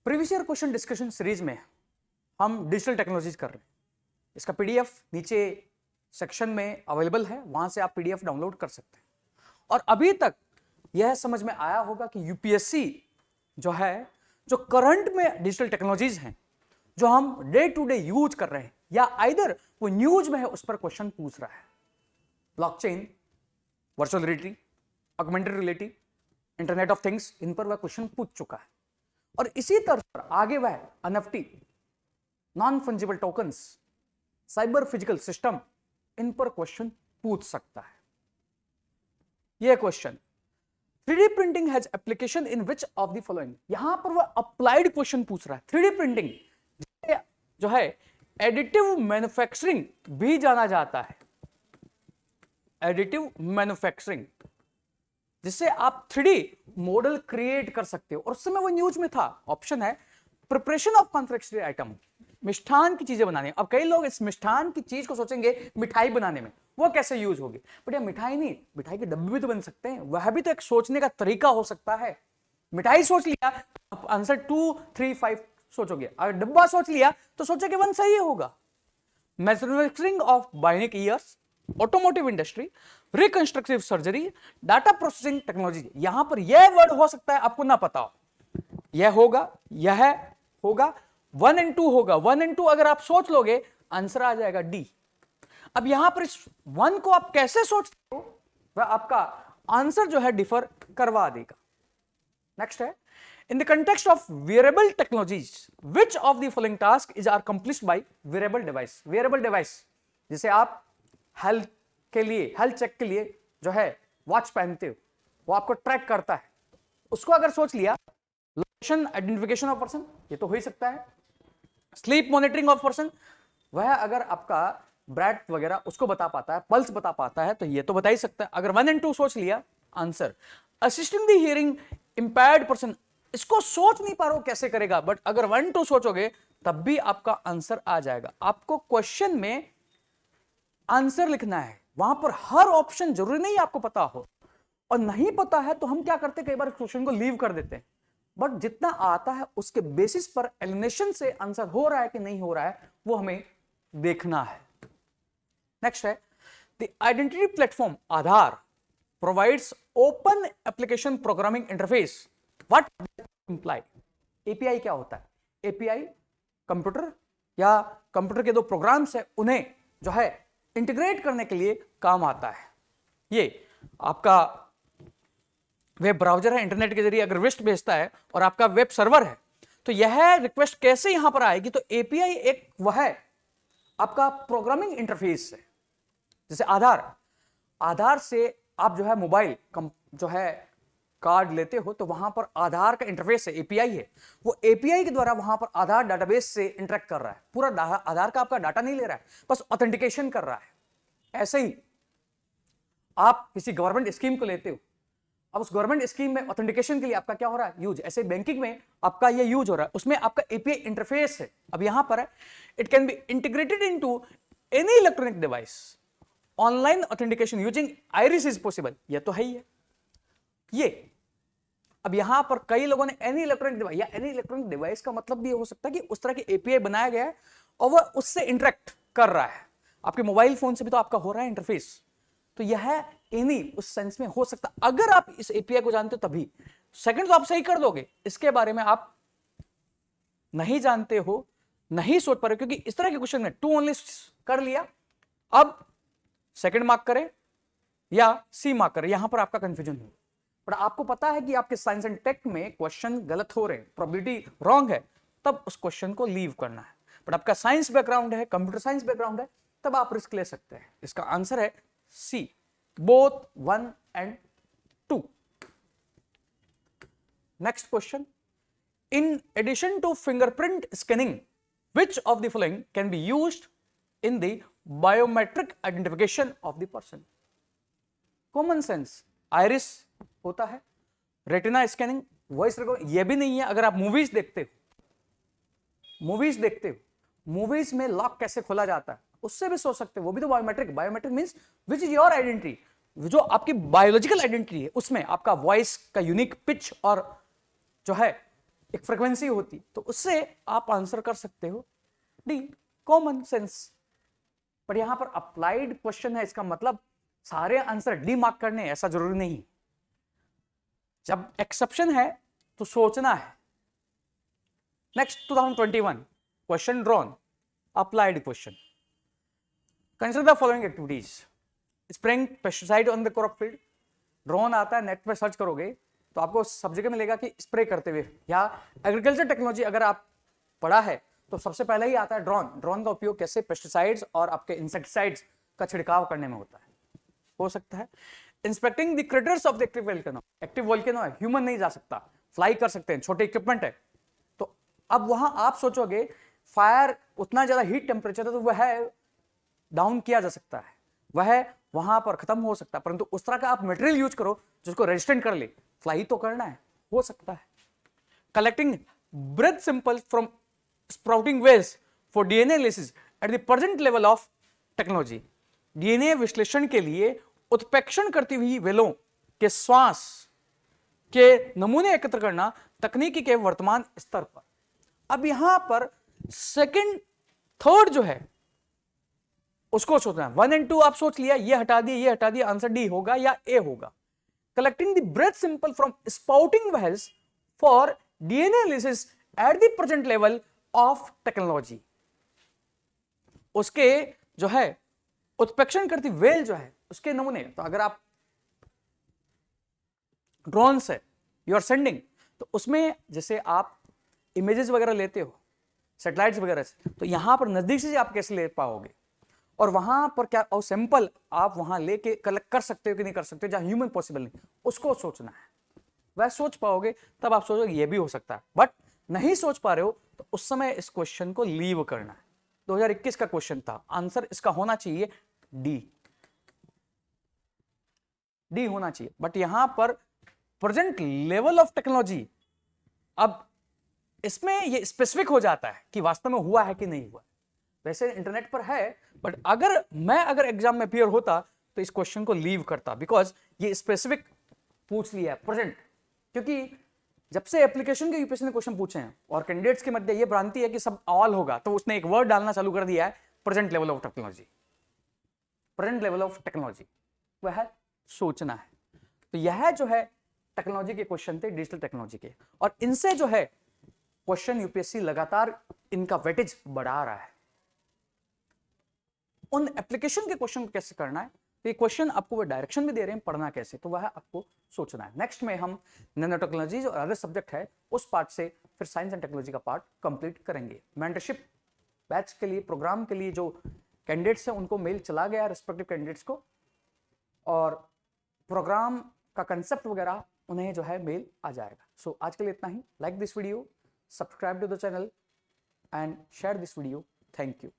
Previous year question discussion series में हम digital technologies कर रहे हैं। इसका पीडीएफ नीचे सेक्शन में अवेलेबल है, वहां से आप पीडीएफ डाउनलोड कर सकते हैं। और अभी तक यह समझ में आया होगा कि यूपीएससी जो है, जो करंट में डिजिटल टेक्नोलॉजीज हैं, जो हम डे टू डे यूज कर रहे हैं या आइदर वो न्यूज में है, उस पर क्वेश्चन पूछ रहा है। Blockchain, virtual reality, augmented reality, internet of things, इन पर वह क्वेश्चन पूछ चुका है। और इसी तर्ज पर आगे वह NFT, non fungible tokens, cyber physical system, इन पर क्वेश्चन पूछ सकता है। यह question 3D printing has application in which of the following, यहां पर वह अप्लाइड क्वेश्चन पूछ रहा है। 3D प्रिंटिंग जो है एडिटिव मैन्युफैक्चरिंग भी जाना जाता है। एडिटिव मैन्युफैक्चरिंग, जिससे आप 3D मॉडल क्रिएट कर सकते हो। और उस समय वो न्यूज में था, ऑप्शन है प्रिपरेशन ऑफ कॉन्फेक्शनरी आइटम, मिष्ठान की चीजें बनाने। अब कई लोग इस मिष्ठान की चीज को सोचेंगे मिठाई बनाने में, वो कैसे यूज होगी। बट यार मिठाई नहीं, मिठाई के डब्बे भी तो बन सकते हैं, वह भी तो एक सोचने का तरीका हो सकता है। मिठाई सोच लिया, आंसर 2, 3, 5 सोचोगे। अगर डब्बा सोच लिया तो सोचोगे 1 सही होगा। Manufacturing of bionic years, automotive industry, reconstructive surgery, data processing technology. यहां पर यह वर्ड हो सकता है आपको ना पता हो, यह होगा, यह होगा, 1 और 2 होगा। 1 और 2 अगर आप सोच लोगे, आंसर आ जाएगा डी। अब यहां पर इस 1 को आप कैसे सोचते हो, वह आपका आंसर जो है डिफर करवा देगा। नेक्स्ट है, in the context of wearable technologies, which of the following task is accomplished by wearable device? wearable device जिसे आप हेल्थ के लिए, हेल्थ चेक के लिए जो है वॉच पहनते हो, वो आपको ट्रैक करता है। उसको अगर सोच लिया, लोकेशन आइडेंटिफिकेशन ऑफ पर्सन, ये तो हो ही सकता है। स्लीप मॉनिटरिंग ऑफ पर्सन, वह अगर आपका ब्रेथ वगैरह उसको बता पाता है, पल्स बता पाता है, तो ये तो बता ही सकता है। अगर 1 और 2 सोच लिया, answer assisting the hearing impaired person, इसको सोच नहीं पा रहा हो कैसे करेगा, बट अगर 1, 2 सोचोगे तब भी आपका आंसर आ जाएगा। आपको क्वेश्चन में आंसर लिखना है, वहां पर हर ऑप्शन जरूरी नहीं आपको पता हो। और नहीं पता है तो हम क्या करते हैं, कई बार क्वेश्चन को लीव कर देते हैं। बट जितना आता है उसके बेसिस पर एलिमिनेशन से आंसर हो रहा है कि नहीं हो रहा है, वो हमें देखना है। नेक्स्ट है, the identity platform Aadhaar provides open application programming interface. What imply? API क्या होता है? एपीआई कंप्यूटर या कंप्यूटर के 2 प्रोग्राम्स है, उन्हें जो है इंटीग्रेट करने के लिए काम आता है। ये आपका वेब ब्राउजर है, इंटरनेट के जरिए अगर रिक्वेस्ट भेजता है और आपका वेब सर्वर है, तो यह रिक्वेस्ट कैसे यहां पर आएगी? तो एपीआई एक वह है आपका प्रोग्रामिंग इंटरफेस है। जैसे आधार से आप जो है मोबाइल जो है कार्ड लेते हो, तो वहां पर आधार का इंटरफेस है, एपीआई है। वो एपीआई के द्वारा वहां पर आधार डाटाबेस से इंटरेक्ट कर रहा है। पूरा आधार का आपका डाटा नहीं ले रहा है, बस ऑथेंटिकेशन कर रहा है। ऐसे ही आप किसी गवर्नमेंट स्कीम को लेते हो, अब उस गवर्नमेंट स्कीम में ऑथेंटिकेशन के लिए आपका क्या हो रहा है? यूज। ऐसे बैंकिंग में आपका ये यूज हो रहा है, उसमें आपका एपीआई इंटरफेस है। अब यहां पर है, it can be integrated into any electronic device, online authentication using iris is possible, ये तो है ही है ये। अब यहां पर कई लोगों ने एनी इलेक्ट्रॉनिक डिवाइस, या एनी इलेक्ट्रॉनिक डिवाइस का मतलब भी हो सकता है कि उस तरह की एपीआई बनाया गया है और वह उससे इंटरेक्ट कर रहा है। आपके मोबाइल फोन से भी तो आपका हो रहा है इंटरफेस, तो यह एनी उस सेंस में हो सकता। अगर आप इस एपीआई को जानते हो तभी। सेकंड तो आप सही कर दोगे, इसके बारे में आप नहीं जानते हो, नहीं सोच पा रहे, क्योंकि इस तरह के क्वेश्चन में 2 ओनली कर लिया, अब सेकंड मार्क करें या सी मार्क करें, यहां पर आपका कंफ्यूजन हो। पर आपको पता है कि आपके साइंस एंड टेक में क्वेश्चन गलत हो रहे हैं, प्रोबेबिलिटी रॉन्ग है, तब उस क्वेश्चन को लीव करना है। बट आपका साइंस बैकग्राउंड है, कंप्यूटर साइंस बैकग्राउंड है, तब आप रिस्क ले सकते हैं। इसका आंसर है सी, बोथ 1 और 2। Next question, in addition to fingerprint scanning, which of the following can be used in the biometric identification of the person? Common sense, iris होता है, रेटिना स्कैनिंग, वॉइस रिकॉर्डिंग, ये भी नहीं है। अगर आप मूवीज देखते हो, मूवीज में लॉक कैसे खोला जाता है, उससे भी सोच सकते हो, वो भी तो biometric. Biometric means which is your identity, जो आपकी बायोलॉजिकल आइडेंटिटी है, उसमें आपका वॉइस का यूनिक पिच और जो है एक फ्रीक्वेंसी होती, तो उससे आप आंसर कर सकते हो डी, कॉमन सेंस। पर यहां पर अप्लाइड क्वेश्चन है, इसका मतलब सारे आंसर डी मार्क करने ऐसा जरूरी नहीं। जब एक्सेप्शन है तो सोचना है। Next 2021 question drawn, applied question. Consider the following activities, spraying pesticide on the crop field. Drone आता है, नेट पे सर्च करोगे तो आपको सब जगह मिलेगा कि स्प्रे करते हुए, या एग्रीकल्चर टेक्नोलॉजी अगर आप पढ़ा है तो सबसे पहले ही आता है ड्रोन। ड्रोन का उपयोग कैसे पेस्टिसाइड्स और आपके इंसेक्टिसाइड्स का छिड़काव करने में होता है, हो सकता है। Inspecting the critters of the active volcano, active volcano है, ह्यूमन नहीं जा सकता, फ्लाई कर सकते हैं, छोटे इक्विपमेंट है। तो अब वहां आप सोचोगे फायर उतना ज्यादा हीट टेम्परेचर है तो वह डाउन किया जा सकता है, वह वहां पर खत्म हो सकता है, परंतु उस तरह का आप मटेरियल यूज करो जिसको रेजिस्टेंट कर ले, फ्लाई तो करना है, हो सकता है। Collecting breath sample from sprouting wells for DNA analysis at the present level of technology. DNA विश्लेषण के लिए उत्प्रेक्षण करती हुई वेलों के श्वास के नमूने एकत्र करना तकनीकी के वर्तमान स्तर पर। अब यहां पर सेकंड थर्ड जो है उसको सोचना है। 1 और 2 आप सोच लिया, ये हटा दिया, ये हटा दिया, आंसर डी होगा या ए होगा। Collecting the breath sample from spouting wells for DNA analysis at the present level of technology. उसके जो है उत्प्रेक्षण करती वेल जो है उसके नमूने, तो अगर आप ड्रोन से यू आर सेंडिंग, तो उसमें जैसे आप इमेजेस वगैरह लेते हो सैटेलाइट्स वगैरह से, तो यहां पर नजदीक से आप कैसे ले पाओगे, और वहां पर क्या और सैंपल आप वहां लेके कलेक्ट कर सकते हो कि नहीं कर सकते, जहां ह्यूमन पॉसिबल नहीं, उसको सोचना है। वह सोच पाओगे तब आप सोचोगे ये भी हो सकता है, बट नहीं सोच पा रहे हो तो उस समय इस क्वेश्चन को लीव करना है। 2021 का क्वेश्चन था, आंसर इसका होना चाहिए डी, डी होना चाहिए। बट यहां पर प्रेजेंट लेवल ऑफ टेक्नोलॉजी, अब इसमें ये स्पेसिफिक हो जाता है कि वास्तव में हुआ है कि नहीं हुआ। वैसे इंटरनेट पर है, बट अगर एग्जाम में अपीयर होता तो इस क्वेश्चन को लीव करता, बिकॉज ये स्पेसिफिक पूछ लिया है प्रेजेंट। क्योंकि जब से एप्लीकेशन के यूपीएससी ने क्वेश्चन पूछे हैं और कैंडिडेट्स के मध्य ये भ्रांति है कि सब ऑल होगा, तो उसने एक वर्ड डालना चालू कर दिया है, present level of technology. Present level of technology वह सोचना है। तो यह जो है टेक्नोलॉजी के क्वेश्चन थे, डिजिटल टेक्नोलॉजी के, और इनसे जो है क्वेश्चन यूपीएससी लगातार इनका वेटेज बढ़ा रहा है। उन एप्लीकेशन के क्वेश्चन को कैसे करना है, तो ये क्वेश्चन आपको वो डायरेक्शन भी दे रहे हैं, पढ़ना कैसे, तो वह आपको सोचना है। नेक्स्ट में हम नैनो टेक्नोलॉजी और अदर सब्जेक्ट है उस पार्ट से फिर साइंस एंड टेक्नोलॉजी का पार्ट कंप्लीट करेंगे। मेंटरशिप बैच के लिए, प्रोग्राम के लिए जो कैंडिडेट्स हैं उनको मेल चला गया रिस्पेक्टिव कैंडिडेट्स को, और प्रोग्राम का कंसेप्ट वगैरह उन्हें जो है मेल आ जाएगा। सो आज के लिए इतना ही। Like this video, subscribe to the channel and share this video. Thank you.